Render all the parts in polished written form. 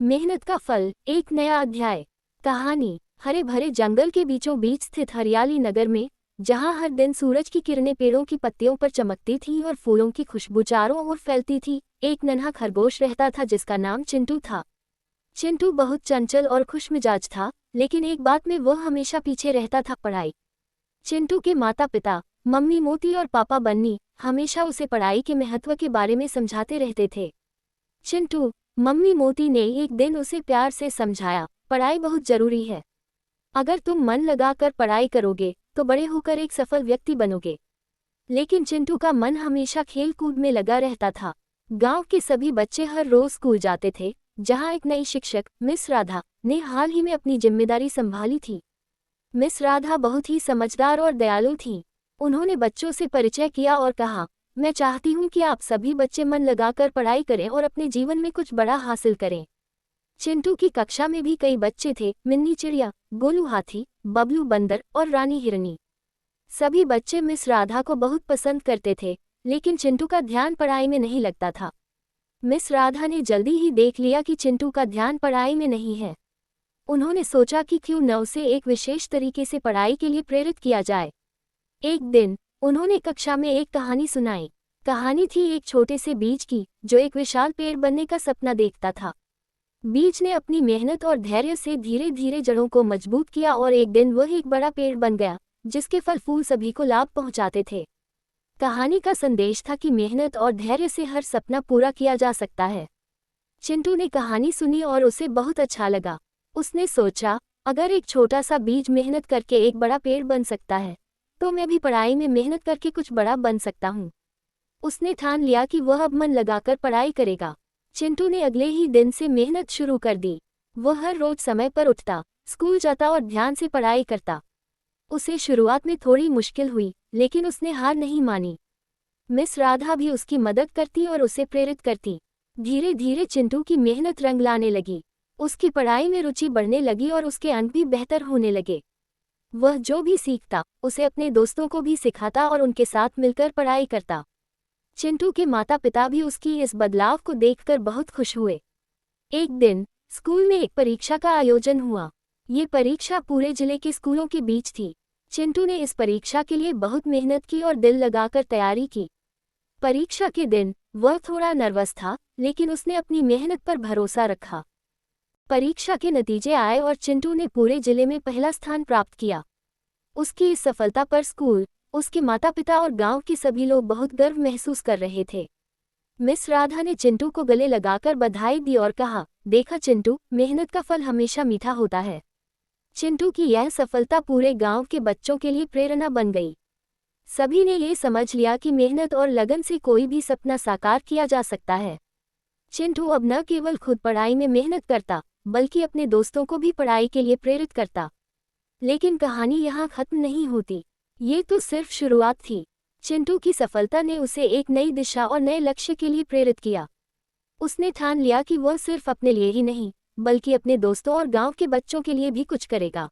मेहनत का फल, एक नया अध्याय। कहानी। हरे भरे जंगल के बीचों बीच स्थित हरियाली नगर में, जहां हर दिन सूरज की किरणें पेड़ों की पत्तियों पर चमकती थीं और फूलों की खुशबू चारों ओर फैलती थी, एक नन्हा खरगोश रहता था जिसका नाम चिंटू था। चिंटू बहुत चंचल और खुशमिजाज था, लेकिन एक बात में वह हमेशा पीछे रहता था, पढ़ाई। चिंटू के माता पिता, मम्मी मोती और पापा बन्नी, हमेशा उसे पढ़ाई के महत्व के बारे में समझाते रहते थे। चिंटू, मम्मी मोती ने एक दिन उसे प्यार से समझाया, पढ़ाई बहुत जरूरी है। अगर तुम मन लगाकर पढ़ाई करोगे तो बड़े होकर एक सफल व्यक्ति बनोगे। लेकिन चिंटू का मन हमेशा खेल कूद में लगा रहता था। गांव के सभी बच्चे हर रोज स्कूल जाते थे, जहां एक नई शिक्षक, मिस राधा, ने हाल ही में अपनी जिम्मेदारी संभाली थी। मिस राधा बहुत ही समझदार और दयालु थीं। उन्होंने बच्चों से परिचय किया और कहा, मैं चाहती हूँ कि आप सभी बच्चे मन लगाकर पढ़ाई करें और अपने जीवन में कुछ बड़ा हासिल करें। चिंटू की कक्षा में भी कई बच्चे थे, मिन्नी चिड़िया, गोलू हाथी, बबलू बंदर और रानी हिरनी। सभी बच्चे मिस राधा को बहुत पसंद करते थे, लेकिन चिंटू का ध्यान पढ़ाई में नहीं लगता था। मिस राधा ने जल्दी ही देख लिया कि चिंटू का ध्यान पढ़ाई में नहीं है। उन्होंने सोचा कि क्यों न उसे एक विशेष तरीके से पढ़ाई के लिए प्रेरित किया जाए। एक दिन उन्होंने कक्षा में एक कहानी सुनाई। कहानी थी एक छोटे से बीज की, जो एक विशाल पेड़ बनने का सपना देखता था। बीज ने अपनी मेहनत और धैर्य से धीरे धीरे जड़ों को मजबूत किया और एक दिन वह एक बड़ा पेड़ बन गया, जिसके फल फूल सभी को लाभ पहुंचाते थे। कहानी का संदेश था कि मेहनत और धैर्य से हर सपना पूरा किया जा सकता है। चिंटू ने कहानी सुनी और उसे बहुत अच्छा लगा। उसने सोचा, अगर एक छोटा सा बीज मेहनत करके एक बड़ा पेड़ बन सकता है, तो मैं भी पढ़ाई में मेहनत करके कुछ बड़ा बन सकता हूँ। उसने ठान लिया कि वह अब मन लगाकर पढ़ाई करेगा। चिंटू ने अगले ही दिन से मेहनत शुरू कर दी। वह हर रोज समय पर उठता, स्कूल जाता और ध्यान से पढ़ाई करता। उसे शुरुआत में थोड़ी मुश्किल हुई, लेकिन उसने हार नहीं मानी। मिस राधा भी उसकी मदद करती और उसे प्रेरित करती। धीरे धीरे चिंटू की मेहनत रंग लाने लगी। उसकी पढ़ाई में रुचि बढ़ने लगी और उसके अंक भी बेहतर होने लगे। वह जो भी सीखता, उसे अपने दोस्तों को भी सिखाता और उनके साथ मिलकर पढ़ाई करता। चिंटू के माता पिता भी उसकी इस बदलाव को देखकर बहुत खुश हुए। एक दिन स्कूल में एक परीक्षा का आयोजन हुआ। ये परीक्षा पूरे जिले के स्कूलों के बीच थी। चिंटू ने इस परीक्षा के लिए बहुत मेहनत की और दिल लगाकर तैयारी की। परीक्षा के दिन वह थोड़ा नर्वस था, लेकिन उसने अपनी मेहनत पर भरोसा रखा। परीक्षा के नतीजे आए और चिंटू ने पूरे जिले में पहला स्थान प्राप्त किया। उसकी इस सफलता पर स्कूल, उसके माता पिता और गांव के सभी लोग बहुत गर्व महसूस कर रहे थे। मिस राधा ने चिंटू को गले लगाकर बधाई दी और कहा, देखा चिंटू, मेहनत का फल हमेशा मीठा होता है। चिंटू की यह सफलता पूरे गांव के बच्चों के लिए प्रेरणा बन गई। सभी ने ये समझ लिया कि मेहनत और लगन से कोई भी सपना साकार किया जा सकता है। चिंटू अब न केवल खुद पढ़ाई में मेहनत करता, बल्कि अपने दोस्तों को भी पढ़ाई के लिए प्रेरित करता। लेकिन कहानी यहाँ खत्म नहीं होती। ये तो सिर्फ शुरुआत थी। चिंटू की सफलता ने उसे एक नई दिशा और नए लक्ष्य के लिए प्रेरित किया। उसने ठान लिया कि वह सिर्फ अपने लिए ही नहीं, बल्कि अपने दोस्तों और गांव के बच्चों के लिए भी कुछ करेगा।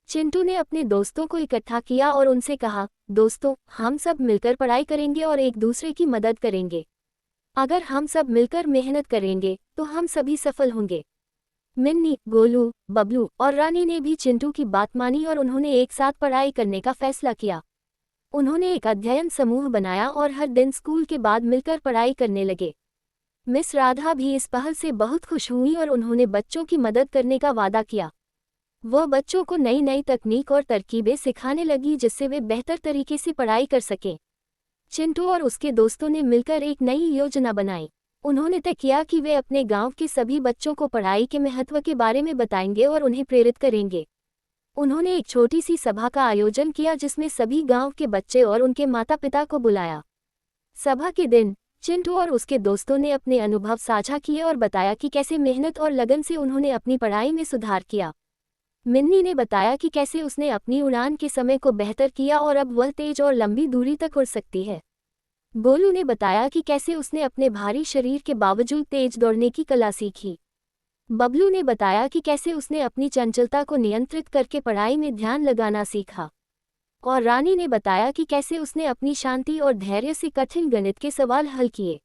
चिंटू ने अपने दोस्तों को इकट्ठा किया और उनसे कहा, दोस्तों, हम सब मिलकर पढ़ाई करेंगे और एक दूसरे की मदद करेंगे। अगर हम सब मिलकर मेहनत करेंगे तो हम सभी सफल होंगे। मिन्नी, गोलू, बबलू और रानी ने भी चिंटू की बात मानी और उन्होंने एक साथ पढ़ाई करने का फैसला किया। उन्होंने एक अध्ययन समूह बनाया और हर दिन स्कूल के बाद मिलकर पढ़ाई करने लगे। मिस राधा भी इस पहल से बहुत खुश हुई और उन्होंने बच्चों की मदद करने का वादा किया। वह बच्चों को नई नई तकनीक और तरकीबें सिखाने लगी, जिससे वे बेहतर तरीके से पढ़ाई कर सकें। चिंटू और उसके दोस्तों ने मिलकर एक नई योजना बनाई। उन्होंने तय किया कि वे अपने गांव के सभी बच्चों को पढ़ाई के महत्व के बारे में बताएंगे और उन्हें प्रेरित करेंगे। उन्होंने एक छोटी सी सभा का आयोजन किया, जिसमें सभी गांव के बच्चे और उनके माता पिता को बुलाया। सभा के दिन चिंटू और उसके दोस्तों ने अपने अनुभव साझा किए और बताया कि कैसे मेहनत और लगन से उन्होंने अपनी पढ़ाई में सुधार किया। मिन्नी ने बताया कि कैसे उसने अपनी उड़ान के समय को बेहतर किया और अब वह तेज और लंबी दूरी तक उड़ सकती है। गोलू ने बताया कि कैसे उसने अपने भारी शरीर के बावजूद तेज दौड़ने की कला सीखी। बबलू ने बताया कि कैसे उसने अपनी चंचलता को नियंत्रित करके पढ़ाई में ध्यान लगाना सीखा। और रानी ने बताया कि कैसे उसने अपनी शांति और धैर्य से कठिन गणित के सवाल हल किए।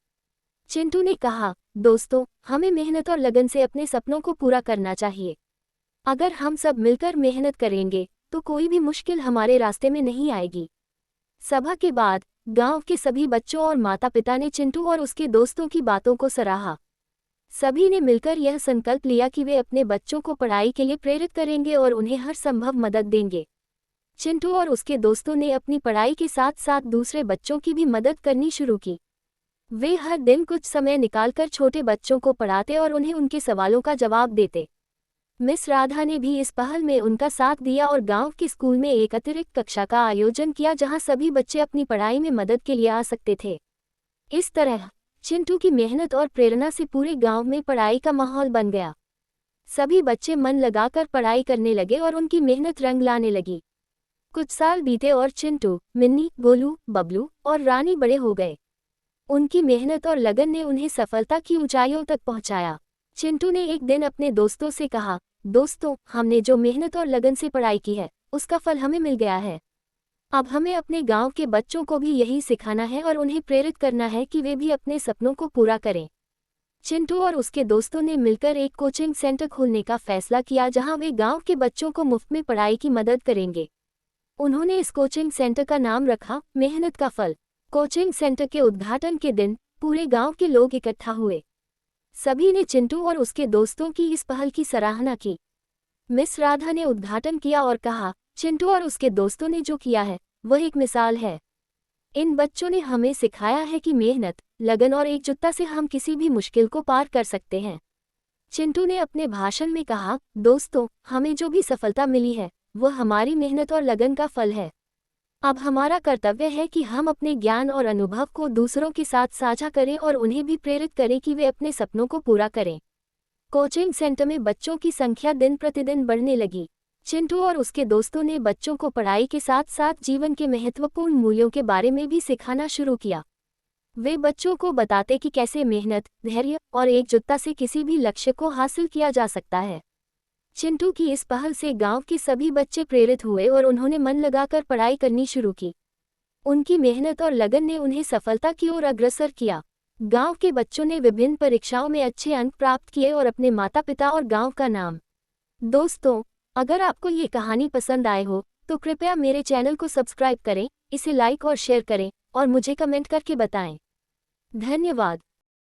चिंटू ने कहा, दोस्तों, हमें मेहनत और लगन से अपने सपनों को पूरा करना चाहिए। अगर हम सब मिलकर मेहनत करेंगे तो कोई भी मुश्किल हमारे रास्ते में नहीं आएगी। सभा के बाद गांव के सभी बच्चों और माता पिता ने चिंटू और उसके दोस्तों की बातों को सराहा। सभी ने मिलकर यह संकल्प लिया कि वे अपने बच्चों को पढ़ाई के लिए प्रेरित करेंगे और उन्हें हर संभव मदद देंगे। चिंटू और उसके दोस्तों ने अपनी पढ़ाई के साथ साथ दूसरे बच्चों की भी मदद करनी शुरू की। वे हर दिन कुछ समय निकालकर छोटे बच्चों को पढ़ाते और उन्हें उनके सवालों का जवाब देते। मिस राधा ने भी इस पहल में उनका साथ दिया और गांव के स्कूल में एक अतिरिक्त कक्षा का आयोजन किया जहां सभी बच्चे अपनी पढ़ाई में मदद के लिए आ सकते थे। इस तरह चिंटू की मेहनत और प्रेरणा से पूरे गांव में पढ़ाई का माहौल बन गया। सभी बच्चे मन लगाकर पढ़ाई करने लगे और उनकी मेहनत रंग लाने लगी। कुछ साल बीते और चिंटू, मिन्नी, गोलू, बबलू और रानी बड़े हो गए। उनकी मेहनत और लगन ने उन्हें सफलता की ऊंचाइयों तक पहुंचाया। चिंटू ने एक दिन अपने दोस्तों से कहा, दोस्तों, हमने जो मेहनत और लगन से पढ़ाई की है उसका फल हमें मिल गया है। अब हमें अपने गांव के बच्चों को भी यही सिखाना है और उन्हें प्रेरित करना है कि वे भी अपने सपनों को पूरा करें। चिंटू और उसके दोस्तों ने मिलकर एक कोचिंग सेंटर खोलने का फैसला किया जहां वे गांव के बच्चों को मुफ्त में पढ़ाई की मदद करेंगे। उन्होंने इस कोचिंग सेंटर का नाम रखा मेहनत का फल। कोचिंग सेंटर के उद्घाटन के दिन पूरे गांव के लोग इकट्ठा हुए। सभी ने चिंटू और उसके दोस्तों की इस पहल की सराहना की। मिस राधा ने उद्घाटन किया और कहा, चिंटू और उसके दोस्तों ने जो किया है वह एक मिसाल है। इन बच्चों ने हमें सिखाया है कि मेहनत, लगन और एकजुटता से हम किसी भी मुश्किल को पार कर सकते हैं। चिंटू ने अपने भाषण में कहा, दोस्तों, हमें जो भी सफलता मिली है वह हमारी मेहनत और लगन का फल है। अब हमारा कर्तव्य है कि हम अपने ज्ञान और अनुभव को दूसरों के साथ साझा करें और उन्हें भी प्रेरित करें कि वे अपने सपनों को पूरा करें। कोचिंग सेंटर में बच्चों की संख्या दिन प्रतिदिन बढ़ने लगी। चिंटू और उसके दोस्तों ने बच्चों को पढ़ाई के साथ साथ जीवन के महत्वपूर्ण मूल्यों के बारे में भी सिखाना शुरू किया। वे बच्चों को बताते कि कैसे मेहनत, धैर्य और एकजुटता से किसी भी लक्ष्य को हासिल किया जा सकता है। चिंटू की इस पहल से गांव के सभी बच्चे प्रेरित हुए और उन्होंने मन लगाकर पढ़ाई करनी शुरू की। उनकी मेहनत और लगन ने उन्हें सफलता की ओर अग्रसर किया। गांव के बच्चों ने विभिन्न परीक्षाओं में अच्छे अंक प्राप्त किए और अपने माता पिता और गांव का नाम। दोस्तों, अगर आपको ये कहानी पसंद आए हो तो कृपया मेरे चैनल को सब्सक्राइब करें, इसे लाइक और शेयर करें और मुझे कमेंट करके बताएं। धन्यवाद।